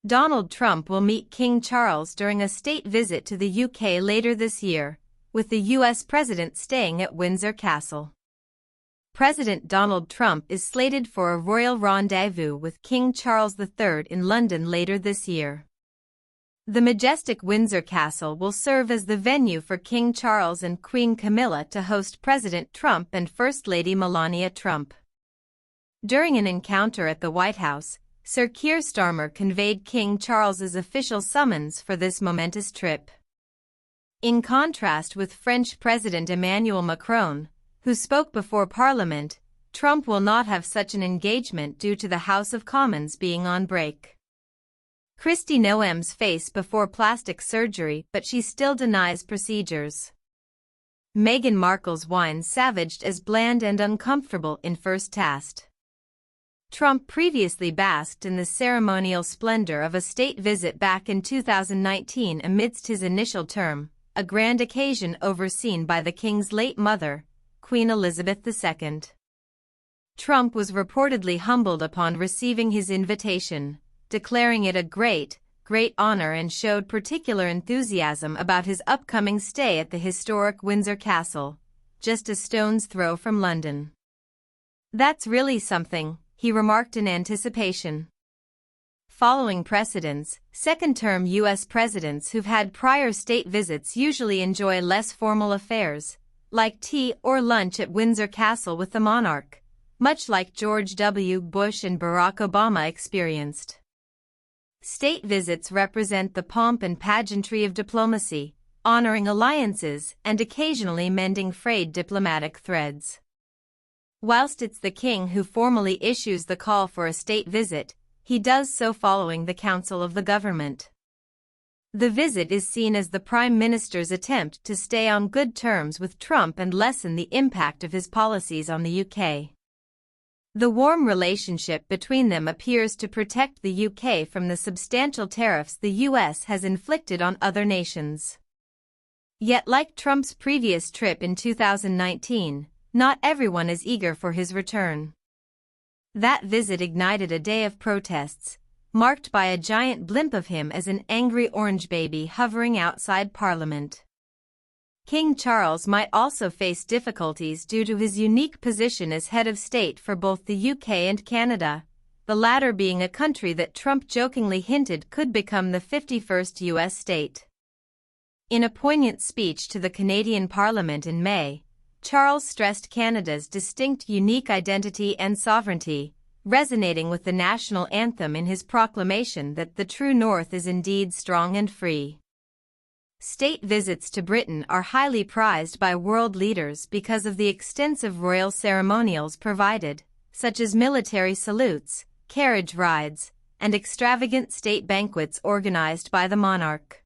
Donald Trump will meet King Charles during a state visit to the UK later this year, with the US president staying at Windsor Castle. President Donald Trump is slated for a royal rendezvous with King Charles III in London later this year. The majestic Windsor Castle will serve as the venue for King Charles and Queen Camilla to host President Trump and First Lady Melania Trump. During an encounter at the White House, Sir Keir Starmer conveyed King Charles's official summons for this momentous trip. In contrast with French President Emmanuel Macron, who spoke before Parliament, Trump will not have such an engagement due to the House of Commons being on break. Kristi Noem's face before plastic surgery, but she still denies procedures. Meghan Markle's whine savaged as bland and uncomfortable in first taste. Trump previously basked in the ceremonial splendor of a state visit back in 2019 amidst his initial term, a grand occasion overseen by the king's late mother, Queen Elizabeth II. Trump was reportedly humbled upon receiving his invitation, declaring it a great honor, and showed particular enthusiasm about his upcoming stay at the historic Windsor Castle, just a stone's throw from London. "That's really something," he remarked in anticipation. Following precedents, second-term U.S. presidents who've had prior state visits usually enjoy less formal affairs, like tea or lunch at Windsor Castle with the monarch, much like George W. Bush and Barack Obama experienced. State visits represent the pomp and pageantry of diplomacy, honoring alliances and occasionally mending frayed diplomatic threads. Whilst it's the king who formally issues the call for a state visit, he does so following the counsel of the government. The visit is seen as the Prime Minister's attempt to stay on good terms with Trump and lessen the impact of his policies on the UK. The warm relationship between them appears to protect the UK from the substantial tariffs the US has inflicted on other nations. Yet, like Trump's previous trip in 2019, not everyone is eager for his return. That visit ignited a day of protests, marked by a giant blimp of him as an angry orange baby hovering outside Parliament. King Charles might also face difficulties due to his unique position as head of state for both the UK and Canada, the latter being a country that Trump jokingly hinted could become the 51st US state. In a poignant speech to the Canadian Parliament in May, Charles stressed Canada's distinct unique identity and sovereignty, resonating with the national anthem in his proclamation that the true North is indeed strong and free. State visits to Britain are highly prized by world leaders because of the extensive royal ceremonials provided, such as military salutes, carriage rides, and extravagant state banquets organized by the monarch.